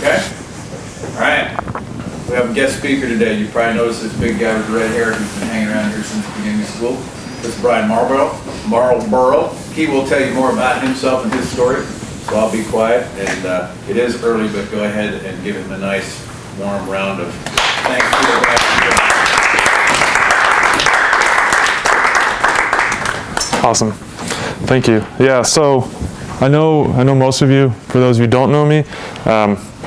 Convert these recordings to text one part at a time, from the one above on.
Okay? All right. We have a guest speaker today. You probably noticed this big guy with red hair who's been hanging around here since the beginning of school. This is Bryan Marlborough. He will tell you more about himself and his story, so I'll be quiet. And it is early, but go ahead and give him a nice, warm round of thanks for the Awesome. Thank you. Yeah, so I know most of you. For those of you who don't know me,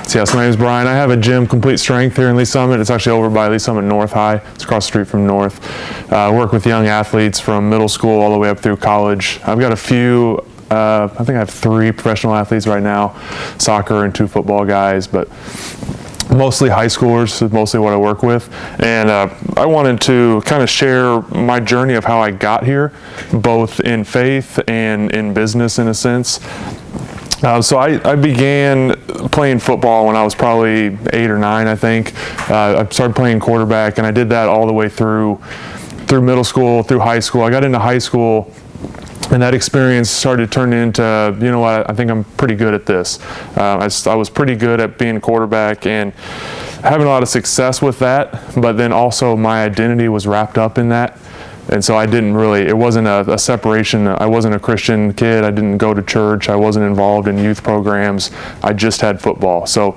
so my name is Bryan. I have a gym, Complete Strength, here in Lee Summit. It's actually over by Lee Summit North High. It's across the street from North. I work with young athletes from middle school all the way up through college. I've got a few, I think I have 3 professional athletes right now, soccer and 2 football guys, but mostly high schoolers is mostly what I work with. And I wanted to kind of share my journey of how I got here, both in faith and in business in a sense. So I began playing football when I was probably 8 or 9, I think. I started playing quarterback, and I did that all the way through middle school, through high school. I got into high school, and that experience started turning into, you know what, I think I'm pretty good at this. I was pretty good at being a quarterback and having a lot of success with that, but then also my identity was wrapped up in that. And so it wasn't a separation. I wasn't a Christian kid. I didn't go to church. I wasn't involved in youth programs. I just had football. So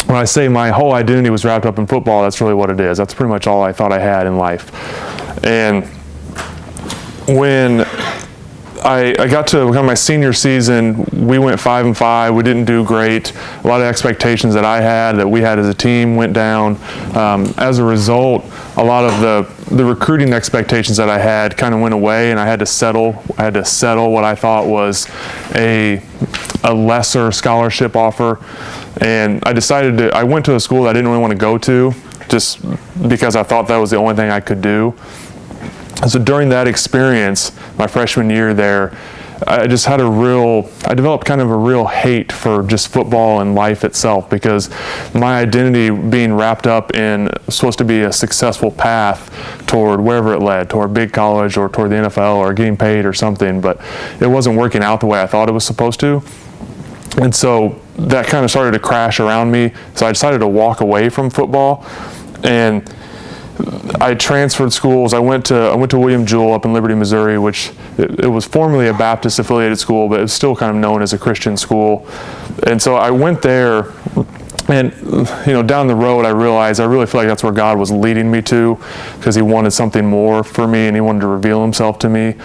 when I say my whole identity was wrapped up in football, that's really what it is. That's pretty much all I thought I had in life. And when I got to kind of my senior season, we went 5-5. We didn't do great. A lot of expectations that I had, that we had as a team, went down. As a result, a lot of the recruiting expectations that I had kind of went away, and I had to settle what I thought was a lesser scholarship offer. And I went to a school that I didn't really want to go to, just because I thought that was the only thing I could do. So during that experience, my freshman year there, I developed kind of a real hate for just football and life itself, because my identity being wrapped up in supposed to be a successful path toward wherever it led, toward big college or toward the NFL or getting paid or something, but it wasn't working out the way I thought it was supposed to. And so that kind of started to crash around me. So I decided to walk away from football, and I transferred schools. I went to William Jewell up in Liberty, Missouri, which it was formerly a Baptist affiliated school, but it's still kind of known as a Christian school. And so I went there, and down the road I realized I really feel like that's where God was leading me to, because he wanted something more for me and he wanted to reveal himself to me.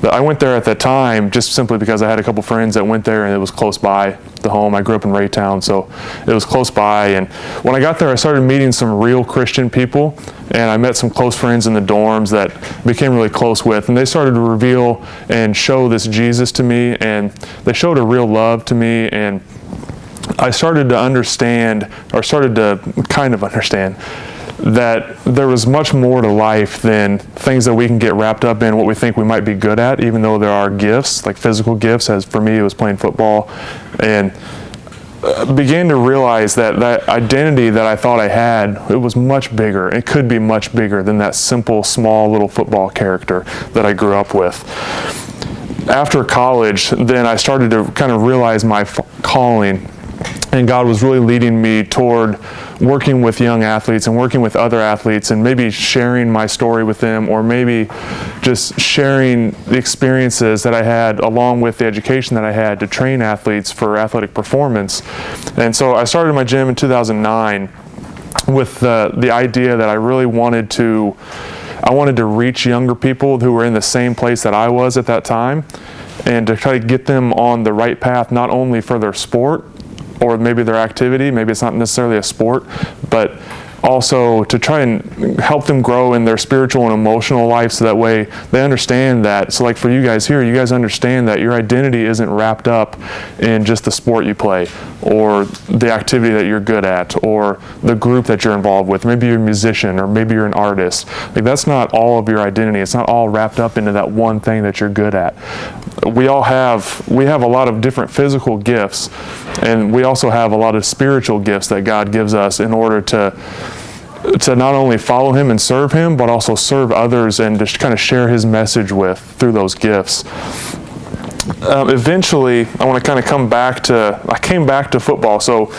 But I went there at that time just simply because I had a couple friends that went there, and it was close by the home. I grew up in Raytown, so it was close by. And when I got there, I started meeting some real Christian people, and I met some close friends in the dorms that I became really close with, and they started to reveal and show this Jesus to me, and they showed a real love to me. And I started to kind of understand that there was much more to life than things that we can get wrapped up in what we think we might be good at, even though there are gifts, like physical gifts, as for me it was playing football. And began to realize that identity that I thought I had, it was much bigger. It could be much bigger than that simple, small little football character that I grew up with. After college, then I started to kind of realize my calling, and God was really leading me toward working with young athletes and working with other athletes, and maybe sharing my story with them, or maybe just sharing the experiences that I had along with the education that I had to train athletes for athletic performance. And so I started my gym in 2009 with the idea that I really wanted to reach younger people who were in the same place that I was at that time, and to try to get them on the right path, not only for their sport or maybe their activity, maybe it's not necessarily a sport, but also to try and help them grow in their spiritual and emotional life, so that way they understand that. So like for you guys here, you guys understand that your identity isn't wrapped up in just the sport you play, or the activity that you're good at, or the group that you're involved with. Maybe you're a musician, or maybe you're an artist. Like that's not all of your identity. It's not all wrapped up into that one thing that you're good at. We have a lot of different physical gifts, and we also have a lot of spiritual gifts that God gives us in order to not only follow him and serve him, but also serve others and just kind of share his message with through those gifts. eventually, I came back to football. So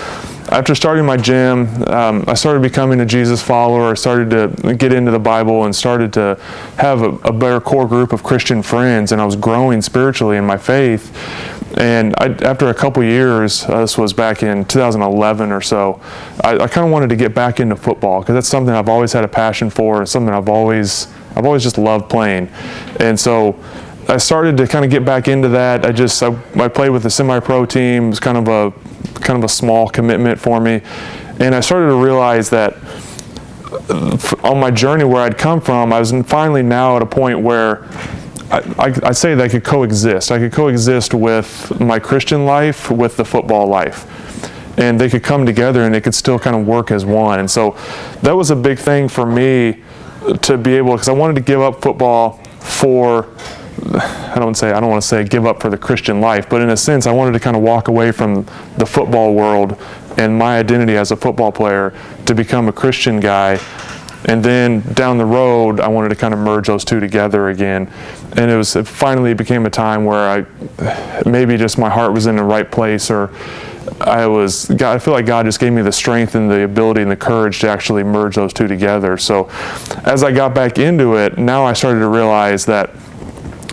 after starting my gym, I started becoming a Jesus follower. I started to get into the Bible and started to have a better core group of Christian friends, and I was growing spiritually in my faith. And after a couple years, this was back in 2011 or so, I kind of wanted to get back into football because that's something I've always had a passion for, and something I've always just loved playing. And so I started to kind of get back into that. I played with a semi-pro team. It was kind of a small commitment for me, and I started to realize that on my journey where I'd come from, I was finally now at a point where I say that I could coexist. I could coexist with my Christian life with the football life, and they could come together and they could still kind of work as one. And so that was a big thing for me to be able, because I wanted to give up football for, I don't want to say give up for the Christian life, but in a sense, I wanted to kind of walk away from the football world and my identity as a football player to become a Christian guy. And then down the road, I wanted to kind of merge those two together again. And it finally became a time where maybe just my heart was in the right place, or I feel like God just gave me the strength and the ability and the courage to actually merge those two together. So as I got back into it, now I started to realize that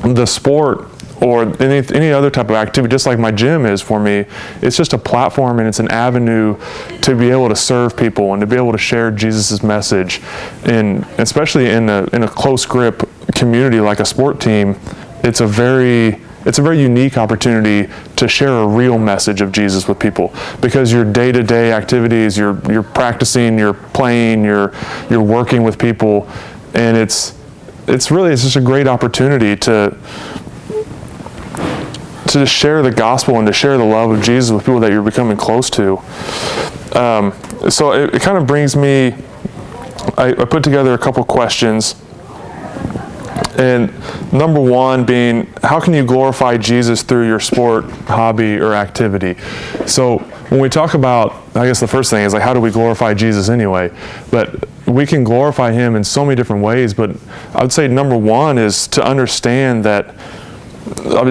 the sport or any other type of activity, just like my gym is for me, it's just a platform and it's an avenue to be able to serve people and to be able to share Jesus' message. And especially in a close grip community like a sport team, it's a very unique opportunity to share a real message of Jesus with people, because your day-to-day activities, you're practicing, you're playing, you're working with people, and it's just a great opportunity to share the gospel and to share the love of Jesus with people that you're becoming close to. So it kind of brings me, I put together a couple questions. And number one being, how can you glorify Jesus through your sport, hobby, or activity? So when we talk about, I guess the first thing is like, how do we glorify Jesus anyway? But we can glorify him in so many different ways, but I would say number one is to understand that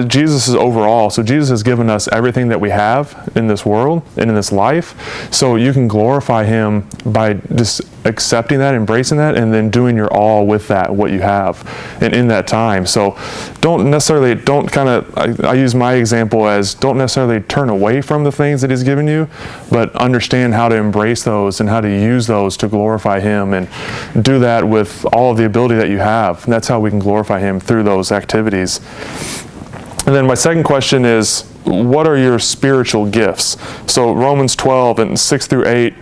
Jesus is overall. So Jesus has given us everything that we have in this world and in this life. So you can glorify him by just accepting that, embracing that, and then doing your all with that, what you have, and in that time. So I use my example as, don't necessarily turn away from the things that he's given you, but understand how to embrace those and how to use those to glorify him, and do that with all of the ability that you have. And that's how we can glorify him, through those activities. And then my second question is, what are your spiritual gifts? So Romans 12 and 6 through 8,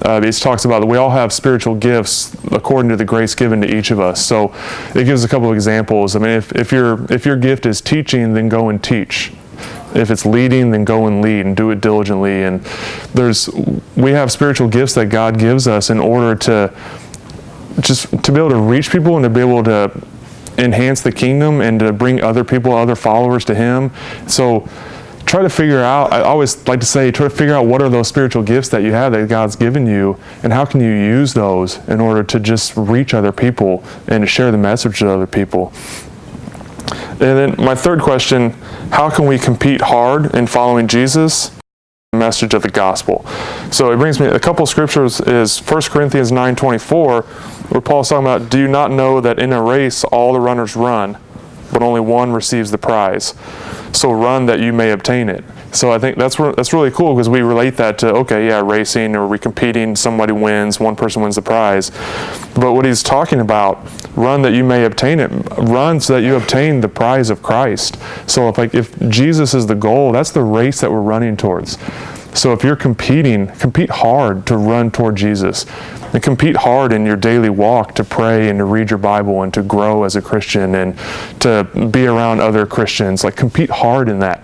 it talks about that we all have spiritual gifts according to the grace given to each of us. So it gives a couple of examples. I mean, if your gift is teaching, then go and teach. If it's leading, then go and lead and do it diligently. And we have spiritual gifts that God gives us in order to be able to reach people and to be able to enhance the kingdom and to bring other people, other followers to him. So try to figure out, I always like to say, try to figure out what are those spiritual gifts that you have that God's given you, and how can you use those in order to just reach other people and to share the message to other people. And then my third question, how can we compete hard in following Jesus? Message of the gospel. So it brings me a couple of scriptures. Is 1 Corinthians 9:24, where Paul's talking about, do you not know that in a race all the runners run, but only one receives the prize? So run that you may obtain it. So I think that's really cool, because we relate that to, okay, yeah, racing, or we competing, somebody wins, one person wins the prize. But what he's talking about, run that you may obtain it, run so that you obtain the prize of Christ. So if Jesus is the goal, that's the race that we're running towards. So if you're competing, compete hard to run toward Jesus. And compete hard in your daily walk to pray and to read your Bible and to grow as a Christian and to be around other Christians. Like, compete hard in that.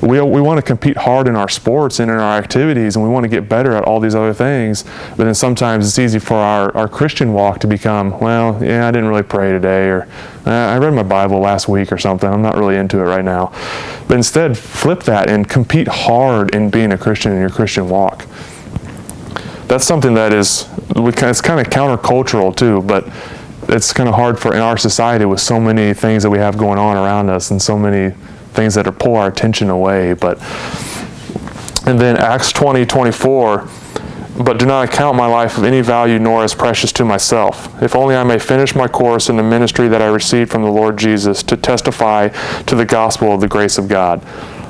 We want to compete hard in our sports and in our activities, and we want to get better at all these other things. But then sometimes it's easy for our Christian walk to become, well, yeah, I didn't really pray today, or I read my Bible last week or something. I'm not really into it right now. But instead, flip that and compete hard in being a Christian in your Christian walk. That's something that it's kind of countercultural too, but it's kind of hard in our society with so many things that we have going on around us and so many things that pull our attention away. And then Acts 20:24, but do not account my life of any value nor as precious to myself, if only I may finish my course in the ministry that I received from the Lord Jesus to testify to the gospel of the grace of God.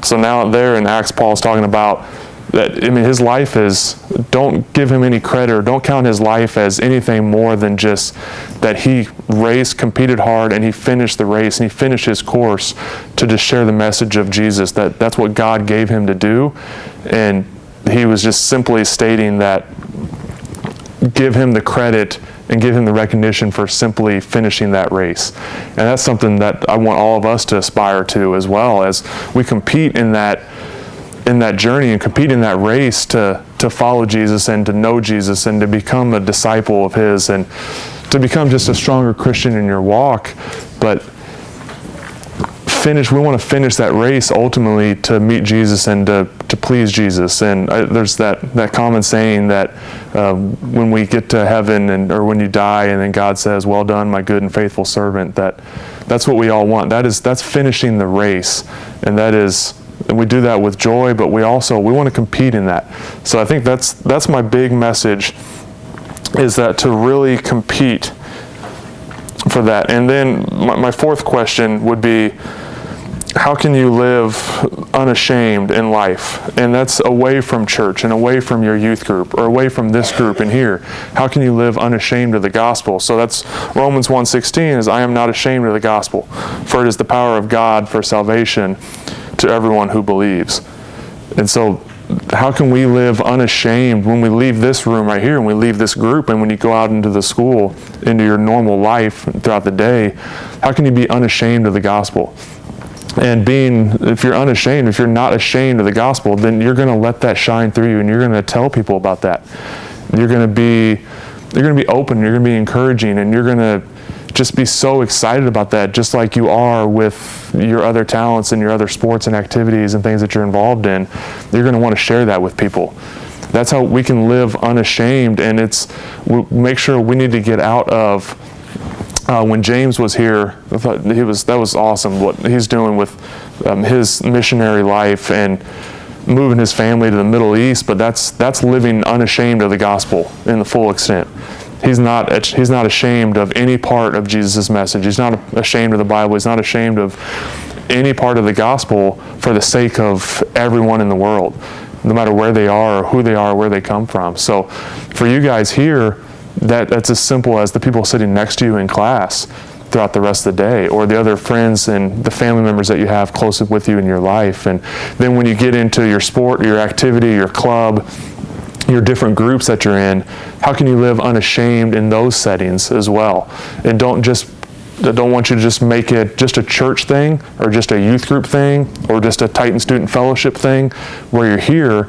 So now there in Acts, Paul's talking about that, his life is, don't give him any credit, or don't count his life as anything more than just that he competed hard, and he finished the race, and he finished his course to just share the message of Jesus, that's what God gave him to do. And he was just simply stating that, give him the credit and give him the recognition for simply finishing that race. And that's something that I want all of us to aspire to, as well as we compete in that journey and compete in that race to follow Jesus and to know Jesus and to become a disciple of his and to become just a stronger Christian in your walk. But we want to finish that race ultimately to meet Jesus and to please Jesus. And there's that common saying that when we get to heaven or when you die and then God says, well done, my good and faithful servant, that's what we all want. That's finishing the race. And we do that with joy, but we want to compete in that. So I think that's my big message, is that to really compete for that. And then my fourth question would be, how can you live unashamed in life? And that's away from church and away from your youth group or away from this group in here. How can you live unashamed of the gospel? So that's Romans 1:16 is, I am not ashamed of the gospel, for it is the power of God for salvation to everyone who believes. And so how can we live unashamed when we leave this room right here and we leave this group, and when you go out into the school, into your normal life throughout the day? How can you be unashamed of the gospel? And if you're unashamed, if you're not ashamed of the gospel, then you're going to let that shine through you, and you're going to tell people about that. You're going to be open, you're going to be encouraging, and you're going to just be so excited about that, just like you are with your other talents and your other sports and activities and things that you're involved in. You're going to want to share that with people. That's how we can live unashamed, and make sure we need to get out of. When James was here, I thought that was awesome what he's doing with his missionary life and moving his family to the Middle East. But that's living unashamed of the gospel in the full extent. He's not ashamed of any part of Jesus' message. He's not ashamed of the Bible. He's not ashamed of any part of the gospel for the sake of everyone in the world, no matter where they are or who they are or where they come from. So for you guys here, that's as simple as the people sitting next to you in class throughout the rest of the day, or the other friends and the family members that you have close with you in your life. And then when you get into your sport, your activity, your club, your different groups that you're in, how can you live unashamed in those settings as well? And I don't want you to just make it just a church thing or just a youth group thing or just a Titan Student Fellowship thing where you're here.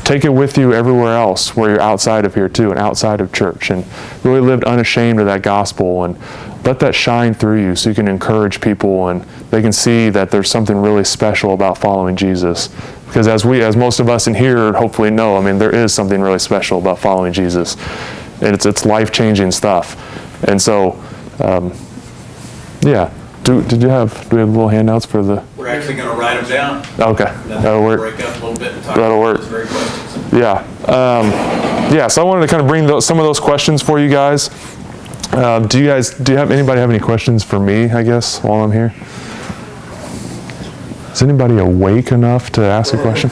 Take it with you everywhere else where you're outside of here too, and outside of church, and really lived unashamed of that gospel, and let that shine through you so you can encourage people and they can see that there's something really special about following Jesus. Because as most of us in here hopefully know, there is something really special about following Jesus, and it's life-changing stuff. And so, yeah. Do we have little handouts for the? We're actually going to write them down. Okay, that'll work. Break up a little bit and talk That'll about work. those very questions. Yeah. So I wanted to kind of bring some of those questions for you guys. Anybody have any questions for me, I guess, while I'm here? Is anybody awake enough to ask a question?